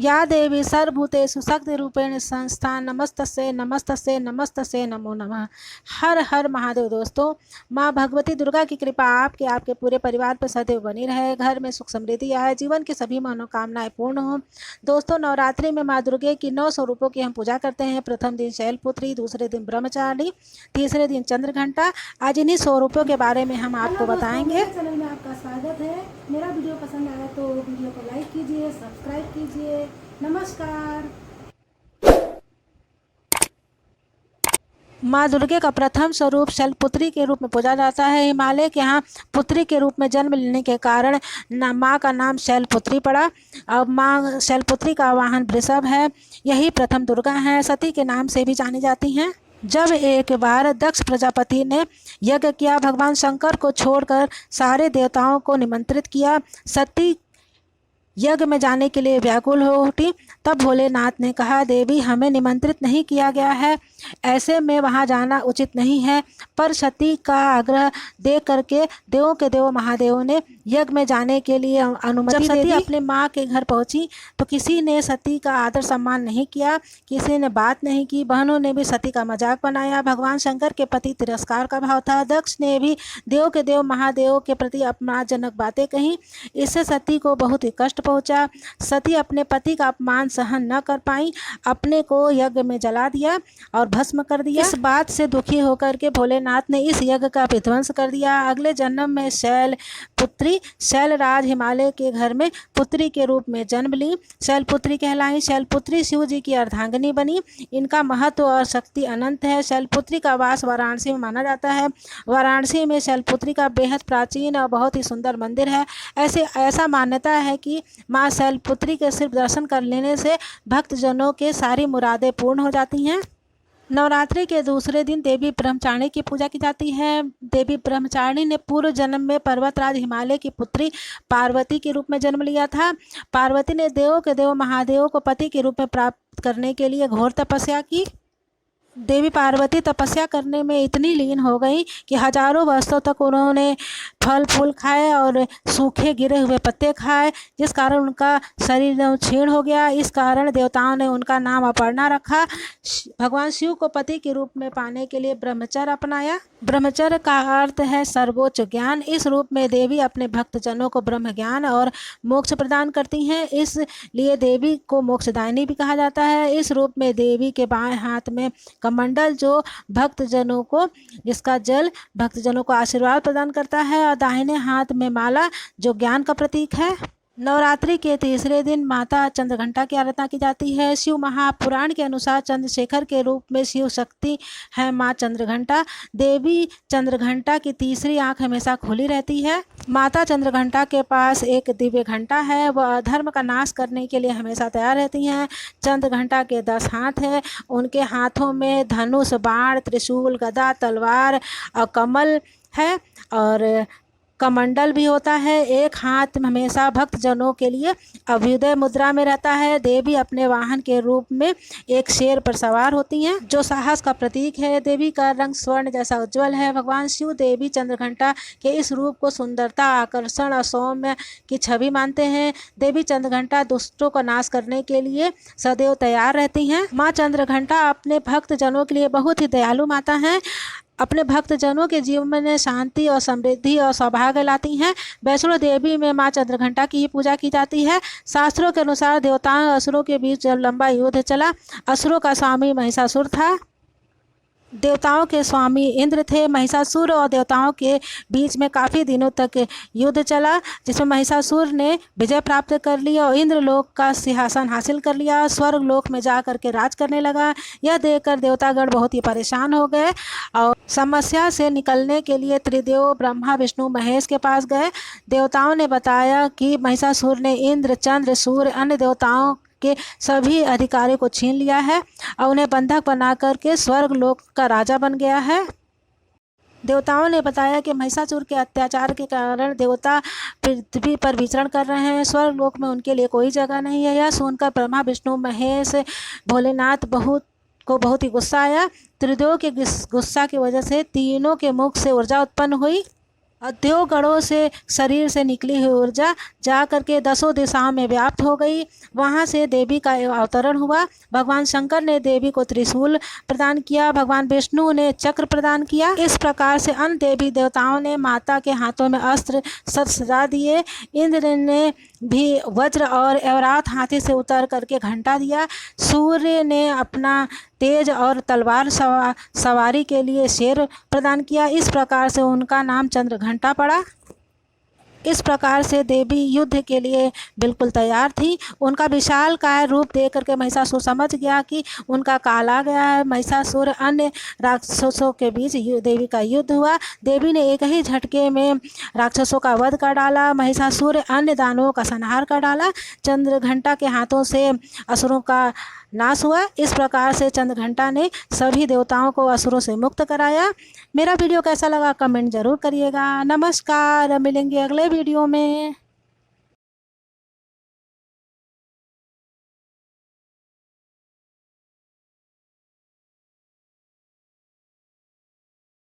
या देवी सर्वभूतेषु शक्तिरूपेण संस्था नमस्तस्यै नमस्तस्यै नमस्तस्यै नमो नमः। हर हर महादेव। दोस्तों, माँ भगवती दुर्गा की कृपा आपके पूरे परिवार पर सदैव बनी रहे। घर में सुख समृद्धि आए, जीवन की सभी मनोकामनाएं पूर्ण हो। दोस्तों, नवरात्रि में माँ दुर्गा की 9 स्वरूपों की हम पूजा करते हैं। प्रथम दिन शैलपुत्री, दूसरे दिन ब्रह्मचारिणी, तीसरे दिन चंद्रघंटा। आज इन्हीं स्वरूपों के बारे में हम आपको बताएंगे। मेरे चैनल में आपका स्वागत है। मेरा वीडियो पसंद आया तो वीडियो को लाइक कीजिए, सब्सक्राइब कीजिए। नमस्कार। माँ दुर्गा का प्रथम स्वरूप शैलपुत्री के रूप में पूजा जाता है। हिमालय के यहाँ पुत्री के रूप में जन्म लेने के कारण माँ का नाम शैलपुत्री पड़ा। अब माँ शैलपुत्री का वाहन वृषभ है। यही प्रथम दुर्गा है। सती के नाम से भी जानी जाती हैं। जब एक बार दक्ष प्रजापति ने यज्ञ किया, भगवान शंकर को छोड़कर सारे देवताओं को निमंत्रित किया। सती यज्ञ में जाने के लिए व्याकुल हो उठी। तब भोलेनाथ ने कहा, देवी, हमें निमंत्रित नहीं किया गया है, ऐसे में वहां जाना उचित नहीं है। पर सती का आग्रह देख करके देवों के देव महादेव ने यज्ञ में जाने के लिए अनुमति दे दी। सती अपने माँ के घर पहुंची तो किसी ने सती का आदर सम्मान नहीं किया, किसी ने बात नहीं की। बहनों ने भी सती का मजाक बनाया। भगवान शंकर के प्रति तिरस्कार का भाव था। दक्ष ने भी देव के देव महादेव के प्रति अपमानजनक बातें कही। इससे सती को बहुत ही कष्ट पहुंचा। सती अपने पति का अपमान सहन न कर पाई, अपने को यज्ञ में जला दिया और भस्म कर दिया। इस बात से दुखी होकर के भोलेनाथ ने इस यज्ञ का विध्वंस कर दिया। अगले जन्म में शैलपुत्री शैलराज हिमालय के घर में पुत्री के रूप में जन्म ली। शैलपुत्री कहलाई। शैलपुत्री शिव जी की अर्धांगिनी बनी। इनका महत्व और शक्ति अनंत है। शैलपुत्री का वास वाराणसी में माना जाता है। वाराणसी में शैलपुत्री का बेहद प्राचीन और बहुत ही सुंदर मंदिर है। ऐसा मान्यता है कि माँ शैलपुत्री के सिर्फ दर्शन कर लेने से भक्तजनों के सारी मुरादें पूर्ण हो जाती हैं। नवरात्रि के दूसरे दिन देवी ब्रह्मचारिणी की पूजा की जाती है। देवी ब्रह्मचारिणी ने पूर्व जन्म में पर्वतराज हिमालय की पुत्री पार्वती के रूप में जन्म लिया था। पार्वती ने देवों के देव महादेव को पति के रूप में प्राप्त करने के लिए घोर तपस्या की। देवी पार्वती तपस्या करने में इतनी लीन हो गई कि हजारों वर्षों तक उन्होंने फल फूल खाए और सूखे गिरे हुए पत्ते खाए, जिस कारण उनका शरीर क्षीण हो गया। इस कारण देवताओं ने उनका नाम अपर्णा रखा। भगवान शिव को पति के रूप में पाने के लिए ब्रह्मचर्य अपनाया। ब्रह्मचर्य का अर्थ है सर्वोच्च ज्ञान। इस रूप में देवी अपने भक्तजनों को ब्रह्म ज्ञान और मोक्ष प्रदान करती हैं, इसलिए देवी को मोक्षदायिनी भी कहा जाता है। इस रूप में देवी के बाएं हाथ में कमंडल जिसका जल भक्तजनों को आशीर्वाद प्रदान करता है, और दाहिने हाथ में माला जो ज्ञान का प्रतीक है। नवरात्रि के तीसरे दिन माता चंद्रघंटा की आराधना की जाती है। शिव महापुराण के अनुसार चंद्रशेखर के रूप में शिव शक्ति है माँ चंद्रघंटा। देवी चंद्रघंटा की तीसरी आंख हमेशा खुली रहती है। माता चंद्रघंटा के पास एक दिव्य घंटा है। वह अधर्म का नाश करने के लिए हमेशा तैयार रहती हैं। चंद्रघंटा के 10 हाथ हैं। उनके हाथों में धनुष, बाण, त्रिशूल, गदा, तलवार और कमल है और कमंडल भी होता है। एक हाथ हमेशा भक्तजनों के लिए अभ्युदय मुद्रा में रहता है। देवी अपने वाहन के रूप में एक शेर पर सवार होती हैं, जो साहस का प्रतीक है। देवी का रंग स्वर्ण जैसा उज्जवल है। भगवान शिव देवी चंद्रघंटा के इस रूप को सुंदरता, आकर्षण और सौम्य की छवि मानते हैं। देवी चंद्रघंटा दुष्टों का नाश करने के लिए सदैव तैयार रहती हैं। माँ चंद्रघंटा अपने भक्तजनों के लिए बहुत ही दयालु माता हैं। अपने भक्तजनों के जीवन में शांति और समृद्धि और सौभाग्य लाती हैं। वैष्णो देवी में माँ चंद्रघंटा की ही पूजा की जाती है। शास्त्रों के अनुसार देवताओं और असुरों के बीच जब लंबा युद्ध चला, असुरों का स्वामी महिषासुर था। देवताओं के स्वामी इंद्र थे। महिषासुर और देवताओं के बीच में काफ़ी दिनों तक युद्ध चला, जिसमें महिषासुर ने विजय प्राप्त कर ली और इंद्रलोक का सिंहासन हासिल कर लिया। स्वर्ग लोक में जा कर के राज करने लगा। यह देखकर देवतागण बहुत ही परेशान हो गए और समस्या से निकलने के लिए त्रिदेव ब्रह्मा, विष्णु, महेश के पास गए। देवताओं ने बताया कि महिषासुर ने इंद्र, चंद्र, सूर्य, अन्य देवताओं के सभी अधिकारियों को छीन लिया है और उन्हें बंधक बना करके स्वर्ग लोक का राजा बन गया है। देवताओं ने बताया कि महिषासुर के अत्याचार के कारण देवता पृथ्वी पर विचरण कर रहे हैं। स्वर्ग लोक में उनके लिए कोई जगह नहीं है। यह सुनकर ब्रह्मा, विष्णु, महेश, भोलेनाथ बहुत ही गुस्सा आया। त्रिदेव के गुस्सा की वजह से तीनों के मुख से ऊर्जा उत्पन्न हुई। देवगणों से शरीर से निकली हुई ऊर्जा जा करके 10 दिशाओं में व्याप्त हो गई। वहाँ से देवी का अवतरण हुआ। भगवान शंकर ने देवी को त्रिशूल प्रदान किया, भगवान विष्णु ने चक्र प्रदान किया। इस प्रकार से अन्य देवी देवताओं ने माता के हाथों में अस्त्र सजा दिए। इंद्र ने भी वज्र और ऐरावत हाथी से उतर करके घंटा दिया। सूर्य ने अपना तेज और तलवार सवारी के लिए शेर प्रदान किया। इस प्रकार से उनका नाम चंद्रघंटा पड़ा। इस प्रकार से देवी युद्ध के लिए बिल्कुल तैयार थी। उनका विशालकाय रूप देख करके महिषासुर समझ गया कि उनका काल आ गया है। महिषासुर अन्य राक्षसों के बीच देवी का युद्ध हुआ। देवी ने एक ही झटके में राक्षसों का वध कर डाला। महिषासुर अन्य दानवों का संहार कर डाला। चंद्रघंटा के हाथों से असुरों का नाश हुआ। इस प्रकार से चंद्रघंटा ने सभी देवताओं को असुरों से मुक्त कराया। मेरा वीडियो कैसा लगा कमेंट जरूर करिएगा। नमस्कार, मिलेंगे अगले वीडियो में।